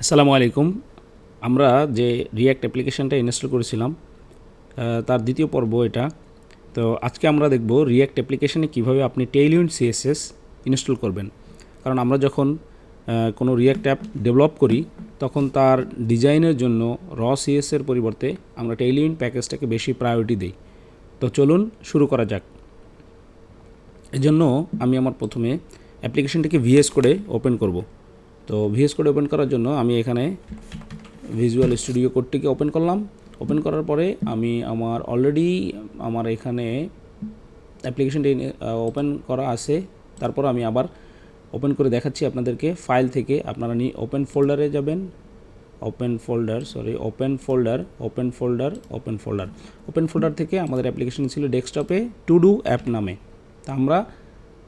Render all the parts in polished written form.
আসসালামু আলাইকুম। আমরা যে রিয়্যাক্ট অ্যাপ্লিকেশনটা ইনস্টল করেছিলাম তার দ্বিতীয় পর্ব এটা। তো আজকে আমরা দেখব রিয়্যাক্ট অ্যাপ্লিকেশনে কীভাবে আপনি টেইলউইন্ড সিএসএস ইনস্টল করবেন। কারণ আমরা যখন কোনো রিয়্যাক্ট অ্যাপ ডেভেলপ করি তখন তার ডিজাইনের জন্য সিএসের পরিবর্তে আমরা টেইলউইন্ড প্যাকেজটাকে বেশি প্রায়োরিটি দিই। তো চলুন শুরু করা যাক। এজন্য আমি আমার প্রথমে অ্যাপ্লিকেশনটিকে ভিএস কোডে ওপেন করব। তো ভিএস কোড ওপেন করার জন্য আমি এখানে ভিজুয়াল স্টুডিও কোডটিকে ওপেন করলাম। ওপেন করার পরে আমি আমার এখানে অ্যাপ্লিকেশনটি ওপেন করা আছে। তারপর আমি আবার ওপেন করে দেখাচ্ছি আপনাদেরকে। ফাইল থেকে আপনারা ওপেন ফোল্ডারে যাবেন। ওপেন ফোল্ডার থেকে আমাদের অ্যাপ্লিকেশন ছিল ডেস্কটপে টু ডু অ্যাপ নামে। তা আমরা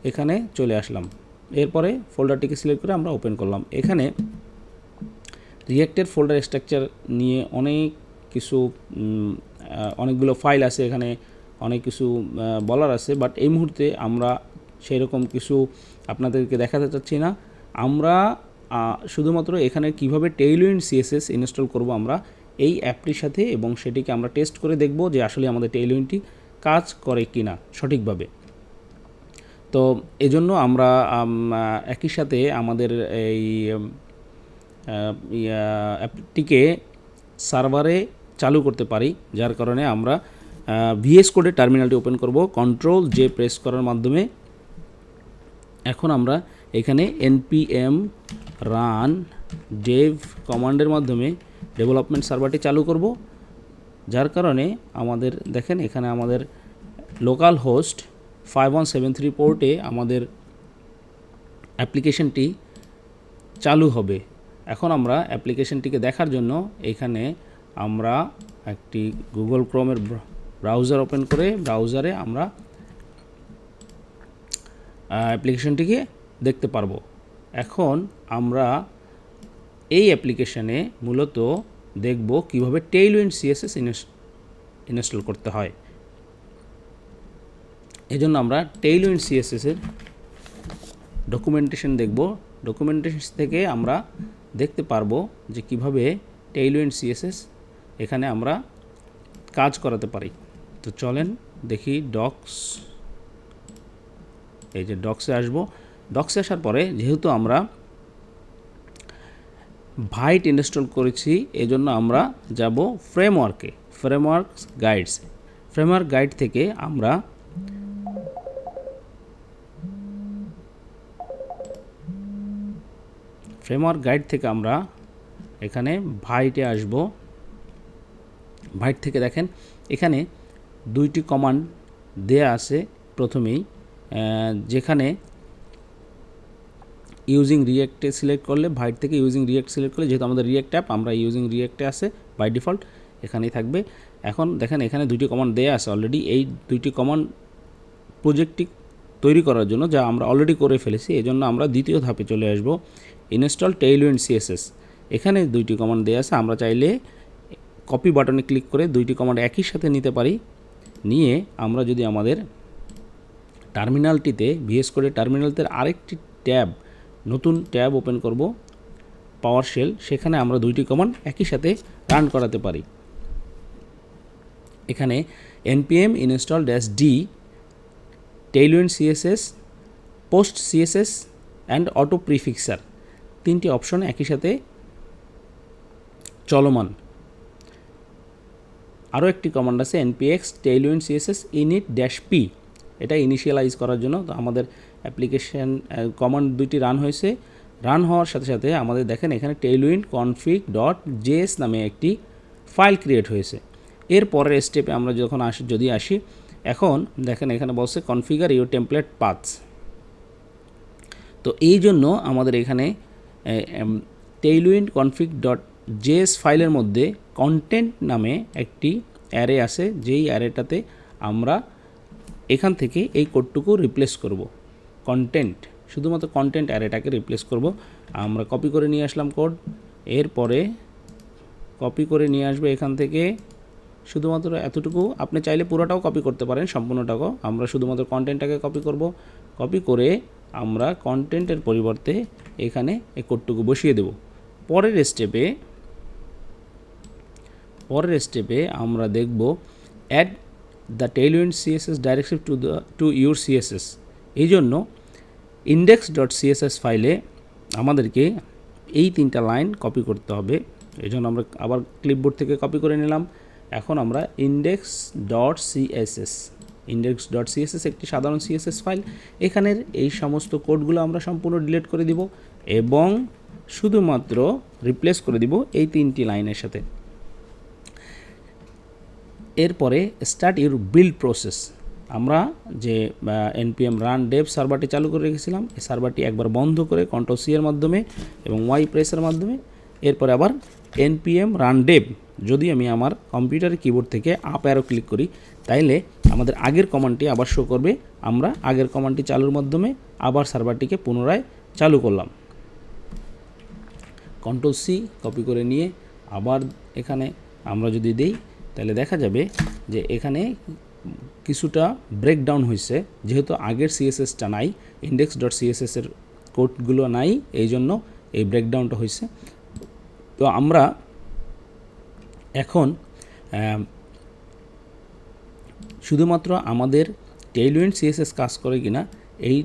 এখানে চলে আসলাম। এরপরে ফোল্ডারটিকে সিলেক্ট করে আমরা ওপেন করলাম। এখানে রিয়্যাক্টের ফোল্ডার স্ট্রাকচার নিয়ে অনেকগুলো ফাইল আছে, এখানে অনেক কিছু বলার আছে, বাট এই মুহূর্তে আমরা সেই রকম কিছু আপনাদেরকে দেখাতে চাচ্ছি না। আমরা শুধুমাত্র এখানে কিভাবে টেইলউইন্ড সিএসএস ইনস্টল করব আমরা এই অ্যাপটির সাথে, এবং সেটিকে আমরা টেস্ট করে দেখব যে আসলে আমাদের টেইলউইন্ডটি কাজ করে কি না সঠিকভাবে। তো এজন্য আমরা একই সাথে আমাদের এই অ্যাপটিকে সার্ভারে চালু করতে পারি, যার কারণে আমরা ভিএস কোডে টার্মিনালটি ওপেন করব কন্ট্রোল জে প্রেস করার মাধ্যমে। এখন আমরা এখানে npm রান dev কমান্ডের মাধ্যমে ডেভেলপমেন্ট সার্ভারটি চালু করব, যার কারণে আমাদের দেখেন এখানে আমাদের লোকাল হোস্ট 5173 পোর্টে আমাদের অ্যাপ্লিকেশনটি চালু হবে। এখন আমরা অ্যাপ্লিকেশনটিকে দেখার জন্য এখানে আমরা একটি গুগল ক্রোমের ব্রাউজার ওপেন করে ব্রাউজারে আমরা অ্যাপ্লিকেশনটিকে দেখতে পারবো। এখন আমরা এই অ্যাপ্লিকেশনে মূলত দেখব কিভাবে টেইলউইন্ড সিএসএস ইনস্টল করতে হয়। এজন্য আমরা টেইলউইন্ড সিএসএসের ডকুমেন্টেশন দেখব। ডকুমেন্টেশন থেকে আমরা দেখতে পারবো যে কিভাবে টেইলউইন্ড সিএসএস এখানে আমরা কাজ করাতে পারি। তো চলেন দেখি এই যে ডক্সে আসবো। ডক্সে আসার পরে যেহেতু আমরা ভাইট ইনস্টল করেছি, এজন্য আমরা যাব ফ্রেমওয়ার্ক গাইড থেকে আমরা এখানে ভাইটে আসব। ভাইট থেকে দেখেন এখানে দুইটি কমান্ড দেয়া আছে। প্রথমেই যেখানে ইউজিং রিয়্যাক্টে সিলেক্ট করলে, ভাইট থেকে ইউজিং রিয়্যাক্ট সিলেক্ট করলে, যেহেতু আমাদের রিয়্যাক্ট অ্যাপ আমরা ইউজিং রিয়্যাক্টে আছে বাই ডিফল্ট, এখানেই থাকবে। এখন দেখেন এখানে দুইটি কমান্ড দেয়া আছে অলরেডি। এই দুইটি কমান্ড প্রজেক্টটি তৈরি করার জন্য, যা আমরা অলরেডি করে ফেলেছি, এজন্য আমরা দ্বিতীয় ধাপে চলে আসব, ইনস্টল টেইলউইন্ড সিএসএস। এখানে দুইটি কমান্ড দেয়া আছে। আমরা চাইলে কপি বাটনে ক্লিক করে দুইটি কমান্ড একই সাথে নিতে পারি। নিয়ে আমরা যদি আমাদের টার্মিনালটিতে ভিএস কোডের টার্মিনালতে আরেকটি নতুন ট্যাব ওপেন করব, পাওয়ার শেল, সেখানে আমরা দুইটি কমান্ড একই সাথে রান করাতে পারি। এখানে npm install -d Tailwind CSS, post CSS and autoprefixer, তিনটি অপশন একই সাথে চলমান। আরও একটি কমান্ড আছে npx টেইলউইন্ড সিএসএস init-p, এটা ইনিশিয়ালাইজ করার জন্য। তো আমাদের অ্যাপ্লিকেশন কমান্ড দুইটি রান হয়েছে। রান হওয়ার সাথে সাথে আমাদের দেখেন এখানে টেইলউইন্ড config.js নামে একটি ফাইল ক্রিয়েট হয়েছে। এর পরের স্টেপে আমরা যদি আসি, এখন দেখেন এখানে বলছে কনফিগার ইউর টেমপ্লেট পাথস। তো এই জন্য আমাদের এখানে টেইলউইন্ড config.js ফাইলের মধ্যে কন্টেন্ট নামে একটি অ্যারে আছে, যেই অ্যারেটাতে আমরা এখান থেকে এই কোডটুকু রিপ্লেস করব। শুধুমাত্র কন্টেন্ট অ্যারেটাকে রিপ্লেস করব। আমরা কপি করে নিয়ে আসলাম কোড। এরপরে কপি করে নিয়ে আসবে এখান থেকে শুধুমাত্র এতটুকু। আপনি চাইলে পুরোটাও কপি করতে পারেন, সম্পূর্ণটাও। আমরা শুধুমাত্র কন্টেন্টটাকে কপি করব। কপি করে আমরা কন্টেন্টের পরিবর্তে এখানে এই কোডটুকু বসিয়ে দেব। পরের স্টেপে আমরা দেখব add the Tailwind CSS directly to your CSS. এই জন্য index.css ফাইলে আমাদেরকে এই 3টা লাইন কপি করতে হবে। এই জন্য আমরা আবার ক্লিপবোর্ড থেকে কপি করে নিলাম। এখন আমরা index.css একটি সাধারণ সিএসএস ফাইল। এখানের এই সমস্ত কোডগুলো আমরা সম্পূর্ণ ডিলিট করে দিব এবং শুধুমাত্র রিপ্লেস করে দিব এই 3টি লাইনের সাথে। এরপরে স্টার্ট ইউর বিল্ড প্রসেস। আমরা যে npm রান ডেভ সার্ভারটি চালু করে রেখেছিলাম, এই সার্ভারটি একবার বন্ধ করে Ctrl+C এর মাধ্যমে এবং Y প্রেসের মাধ্যমে এরপরে আবার npm রান ডেভ, যদি আমি আমার কম্পিউটারের কিবোর্ড থেকে আপ অ্যারো ক্লিক করি তাইলে আমাদের আগের কমান্ডটি আবার শো করবে। আমরা আগের কমান্ডটি চালুর মাধ্যমে আবার সার্ভারটিকে পুনরায় চালু করলাম। Ctrl+C কপি করে নিয়ে আবার এখানে আমরা যদি দেই তাহলে দেখা যাবে যে এখানে কিছুটা ব্রেকডাউন হয়েছে, যেহেতু আগের সিএসএসটা নাই, index.css এর কোডগুলো নাই, এই জন্য এই ব্রেকডাউনটা হয়েছে। তো আমরা এখন শুধুমাত্র আমাদের টেইলউইন্ড সিএসএস কাজ করে কিনা এই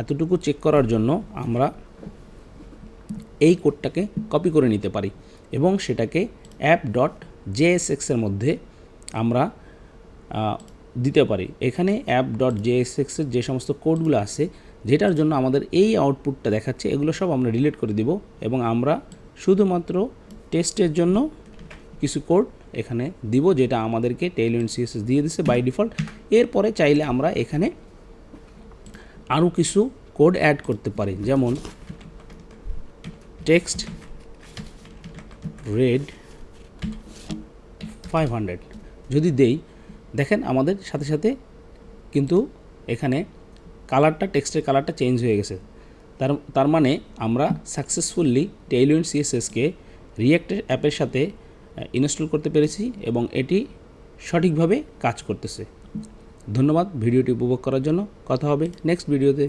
এতটুকু চেক করার জন্য আমরা এই কোডটাকে কপি করে নিতে পারি এবং সেটাকে app.jsx এর মধ্যে আমরা দিতে পারি। এখানে app.jsx এর যে সমস্ত কোডগুলো আছে যেটার জন্য আমাদের এই আউটপুটটা দেখাচ্ছে, এগুলো সব আমরা ডিলিট করে দিব এবং আমরা শুধুমাত্র টেস্টের জন্য কিছু কোড এখানে দিব, যেটা আমাদেরকে টেইলউইন্ড সিএসএস দিয়ে দিচ্ছে বাই ডিফল্ট। এরপরে চাইলে আমরা এখানে আরও কিছু কোড অ্যাড করতে পারি, যেমন টেক্সট রেড 500 যদি দেই, দেখেন আমাদের সাথে সাথে কিন্তু এখানে কালারটা, টেক্সটের কালারটা চেঞ্জ হয়ে গেছে। তার মানে আমরা সাকসেসফুলি টেইলউইন্ড সিএসএসকে রিঅ্যাক্ট অ্যাপের সাথে ইনস্টল করতে পেরেছি এবং এটি সঠিকভাবে কাজ করতেছে। ধন্যবাদ ভিডিওটি উপভোগ করার জন্য। কথা হবে নেক্সট ভিডিওতে।